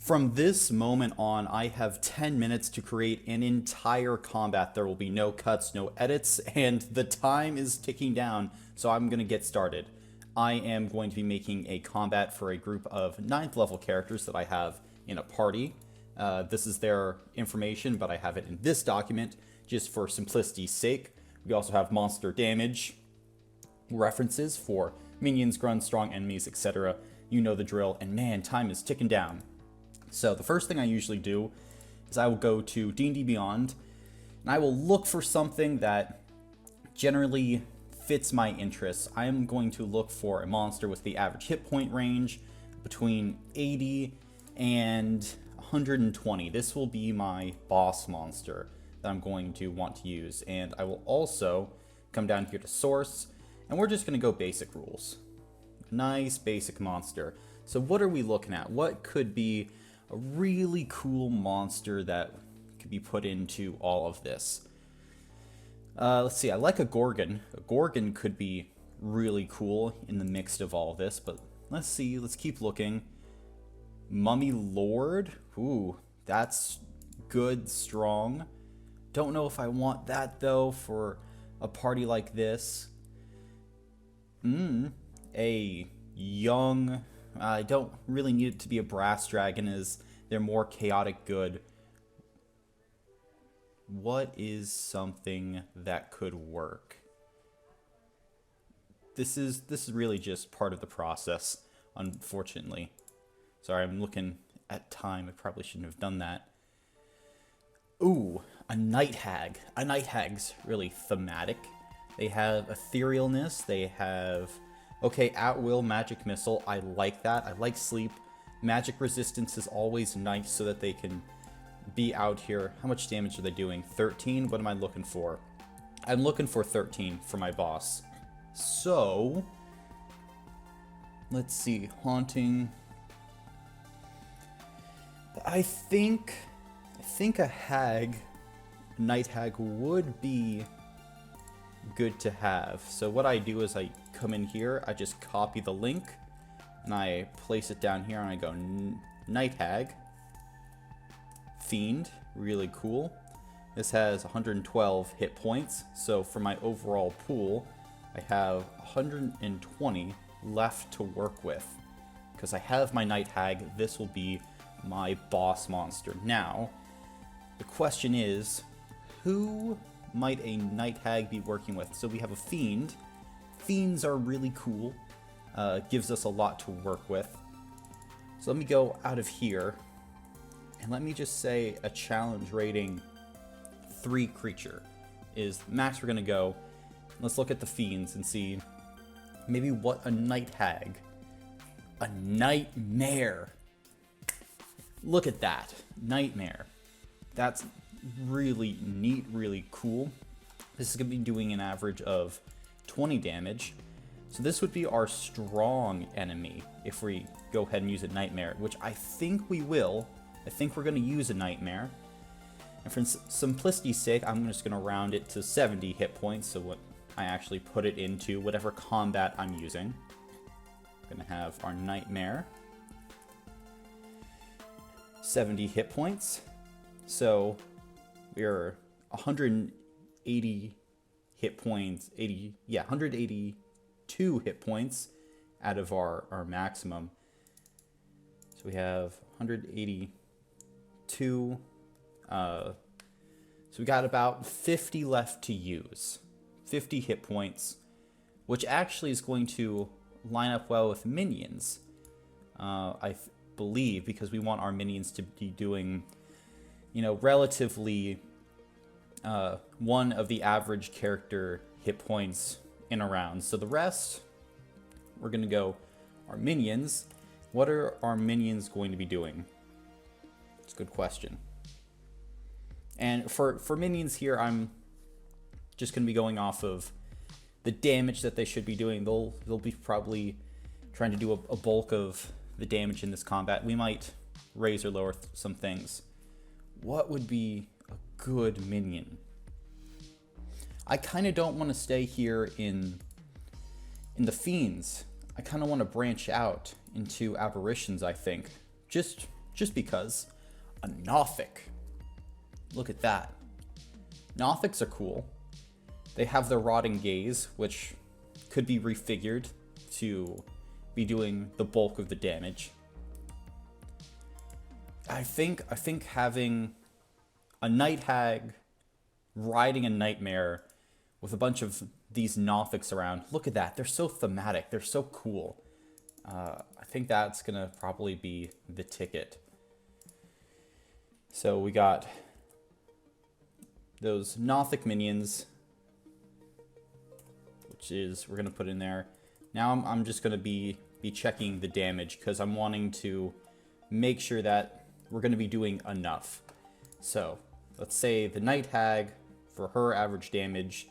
From this moment on, I have 10 minutes to create an entire combat. There will be no cuts, no edits, and the time is ticking down, so I'm going to get started. I am going to be making a combat for a group of 9th level characters that I have in a party. This is their information, but I have it in this document just for simplicity's sake. We also have monster damage references for minions, grunts, strong enemies, etc. You know the drill, and man, time is ticking down. So the first thing I usually do is I will go to D&D Beyond, and I will look for something that generally fits my interests. I am going to look for a monster with the average hit point range between 80 and 120. This will be my boss monster that I'm going to want to use, and I will also come down here to source, and we're just going to go basic rules. Nice basic monster. So what are we looking at? What could be a really cool monster that could be put into all of this? Let's see, I like a Gorgon. A Gorgon could be really cool in the mix of all of this, but let's see, let's keep looking. Mummy Lord, ooh, that's good, strong. Don't know if I want that though for a party like this. A young, I don't really need it to be a brass dragon, as they're more chaotic good. What is something that could work? This is really just part of the process, unfortunately. Sorry, I'm looking at time. I probably shouldn't have done that. Ooh, a night hag. A night hag's really thematic. They have etherealness. They have, okay, at will magic missile. I like that. I like sleep. Magic resistance is always nice so that they can be out here. How much damage are they doing? 13? What am I looking for? I'm looking for 13 for my boss. So, let's see. Haunting. I think a hag, night hag, would be good to have. So what I do is I come in here, I just copy the link, and I place it down here, and I go night hag, fiend, really cool. This has 112 hit points, so for my overall pool, I have 120 left to work with. Because I have my night hag, this will be my boss monster. Now, the question is, who might a night hag be working with? So we have a fiend. Fiends are really cool. Gives us a lot to work with. So let me go out of here, and let me just say a challenge rating 3 creature is max we're gonna go. Let's look at the fiends and see maybe what a night hag. A nightmare. Look at that. Nightmare. That's really neat, really cool. This is going to be doing an average of 20 damage. So this would be our strong enemy if we go ahead and use a nightmare, which I think we will. I think we're going to use a nightmare. And for simplicity's sake, I'm just going to round it to 70 hit points, so what I actually put it into whatever combat I'm using. I'm going to have our nightmare. 70 hit points. So we're 180 hit points, 182 hit points out of our maximum. So we have 182. So we got about 50 left to use. 50 hit points, which actually is going to line up well with minions. I believe, because we want our minions to be doing, relatively one of the average character hit points in a round. So the rest, we're going to go our minions. What are our minions going to be doing? It's a good question. And for minions here, I'm just going to be going off of the damage that they should be doing. They'll be probably trying to do a bulk of the damage in this combat. We might raise or lower some things. What would be a good minion? I kind of don't want to stay here in the fiends. I kind of want to branch out into aberrations, I think. Just just because. A Nothic. Look at that. Nothics are cool. They have the Rotting Gaze, which could be refigured to be doing the bulk of the damage. I think having a Night Hag riding a Nightmare with a bunch of these Nothics around. Look at that. They're so thematic. They're so cool. I think that's going to probably be the ticket. So we got those Nothic minions, which is, we're going to put in there. Now I'm just going to be checking the damage because I'm wanting to make sure that we're going to be doing enough. So let's say the Night Hag, for her average damage,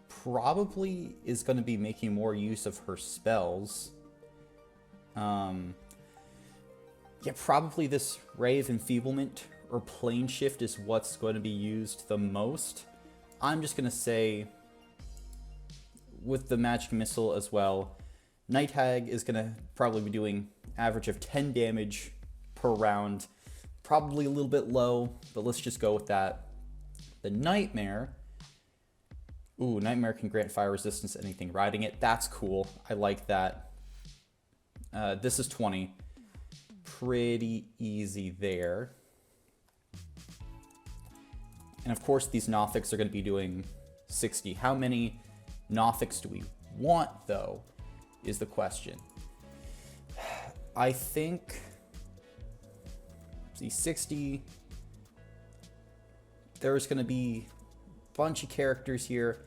probably is going to be making more use of her spells. Yeah, probably this Ray of Enfeeblement or Plane Shift is what's going to be used the most. I'm just going to say, with the Magic Missile as well, Night Hag is going to probably be doing average of 10 damage per round. Probably a little bit low, but let's just go with that. The Nightmare. Ooh, Nightmare can grant fire resistance to anything riding it. That's cool. I like that. This is 20. Pretty easy there. And of course, these Nothics are going to be doing 60. How many Nothics do we want, though, is the question. I think... See, 60... There's going to be a bunch of characters here.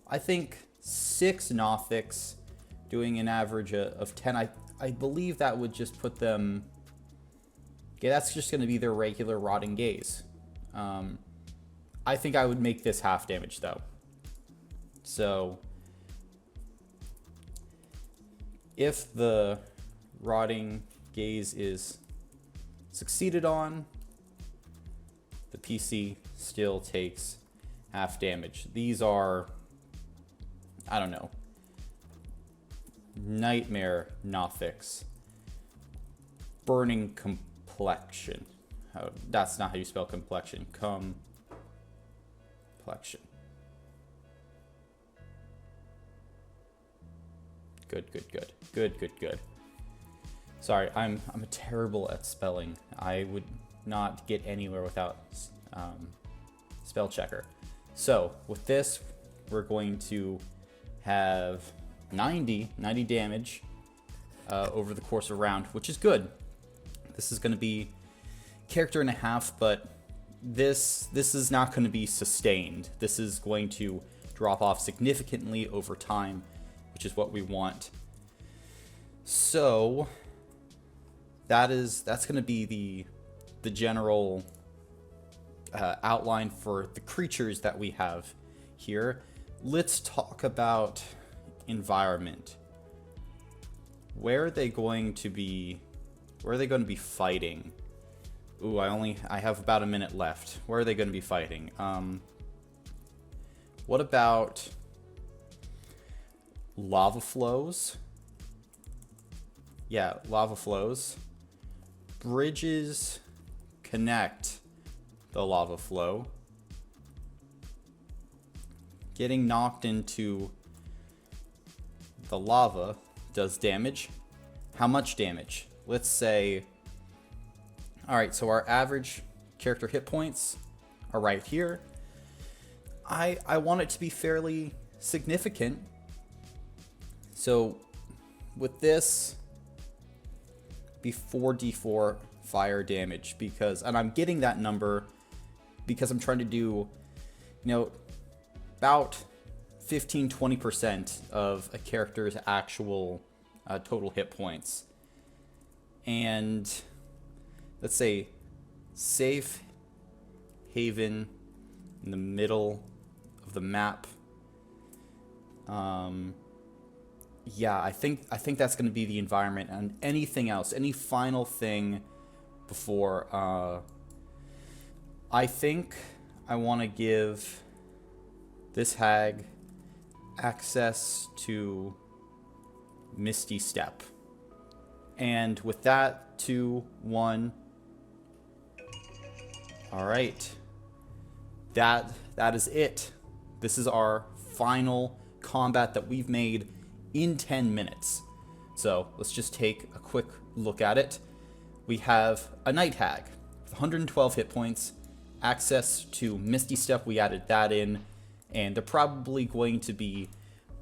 I think 6 Nothics doing an average of 10. I believe that would just put them... Okay, that's just going to be their regular Rotting Gaze. I think I would make this half damage, though. So, if the Rotting Gaze is succeeded on, the PC still takes half damage. These are, I don't know, Nightmare Nothics. Burning Complexion. That's not how you spell complexion. Complexion. Good. Sorry, I'm terrible at spelling. I would not get anywhere without spell checker. So with this, we're going to have 90 damage over the course of a round, which is good. This is going to be character and a half, but this is not going to be sustained. This is going to drop off significantly over time, which is what we want. So that's going to be the general outline for the creatures that we have here. Let's talk about environment. Where are they going to be fighting? Ooh, I have about a minute left. Where are they going to be fighting? What about lava flows? Yeah, lava flows. Bridges connect the lava flow. Getting knocked into the lava does damage. How much damage? Let's say... Alright, so our average character hit points are right here. I want it to be fairly significant. So with this, be 4d4 fire damage, because, and I'm getting that number because I'm trying to do, about 15-20% of a character's actual total hit points. And let's say safe haven in the middle of the map. Yeah, I think that's going to be the environment. And anything else, any final thing before, I think I want to give this hag access to Misty Step. And with that, 2, 1, All right. That is it. This is our final combat that we've made in 10 minutes. So let's just take a quick look at it. We have a Night Hag with 112 hit points, access to Misty Step, we added that in, and they're probably going to be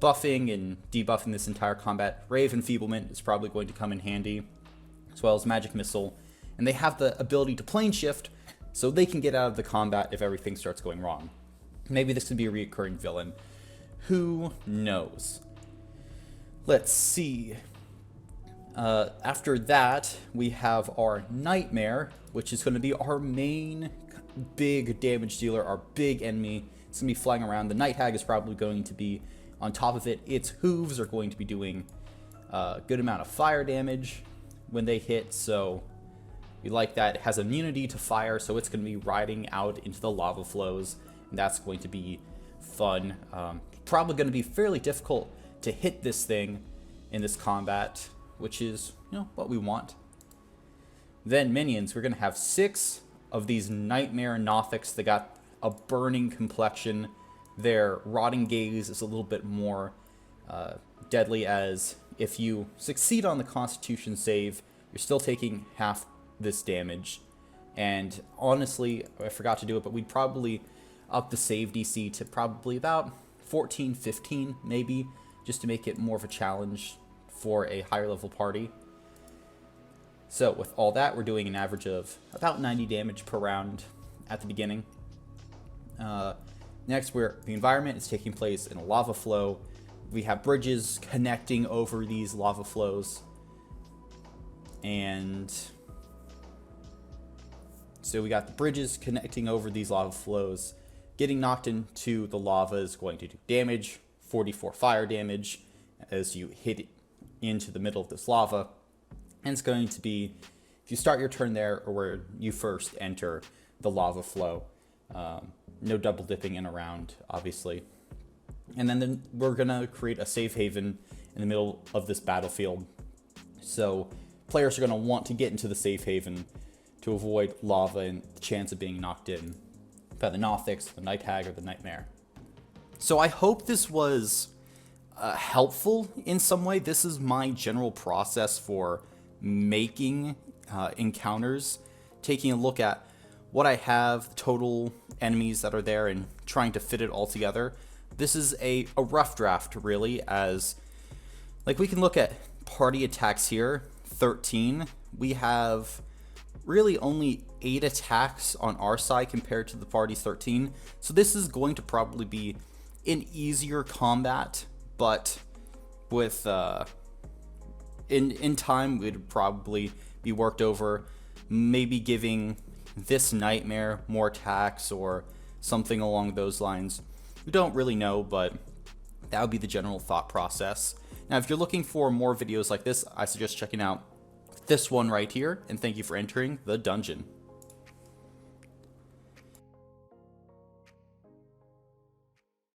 buffing and debuffing this entire combat. Ray of Enfeeblement is probably going to come in handy, as well as Magic Missile, and they have the ability to plane shift, so they can get out of the combat if everything starts going wrong. Maybe this could be a recurring villain. Who knows? Let's see. After that, we have our Nightmare, which is going to be our main big damage dealer, our big enemy. It's going to be flying around. The Night Hag is probably going to be on top of it. Its hooves are going to be doing a good amount of fire damage when they hit, so we like that. It has immunity to fire, so it's going to be riding out into the lava flows, and that's going to be fun. Probably going to be fairly difficult to hit this thing in this combat, which is, what we want. Then minions, we're going to have 6 of these Nightmare Nothics. They got a burning complexion. Their Rotting Gaze is a little bit more deadly, as if you succeed on the Constitution save, you're still taking half this damage. And honestly, I forgot to do it, but we'd probably up the save DC to probably about 14, 15 maybe, just to make it more of a challenge for a higher level party. So with all that, we're doing an average of about 90 damage per round at the beginning. Next, the environment is taking place in a lava flow. We have bridges connecting over these lava flows. And so we got the bridges connecting over these lava flows. Getting knocked into the lava is going to do damage, 44 fire damage as you hit it into the middle of this lava. And it's going to be, if you start your turn there or where you first enter the lava flow, no double dipping in around, obviously. And then we're going to create a safe haven in the middle of this battlefield. So players are going to want to get into the safe haven to avoid lava and the chance of being knocked in by the Nothics, the Night Hag, or the Nightmare. So I hope this was helpful in some way. This is my general process for making encounters, taking a look at what I have, total enemies that are there, and trying to fit it all together. This is a rough draft, really, as like we can look at party attacks here, 13. We have really only 8 attacks on our side compared to the party's 13. So this is going to probably be an easier combat, but with in time it'd probably be worked over, maybe giving this Nightmare more attacks or something along those lines. We don't really know, but that would be the general thought process. Now, if you're looking for more videos like this, I suggest checking out this one right here, and thank you for entering the dungeon.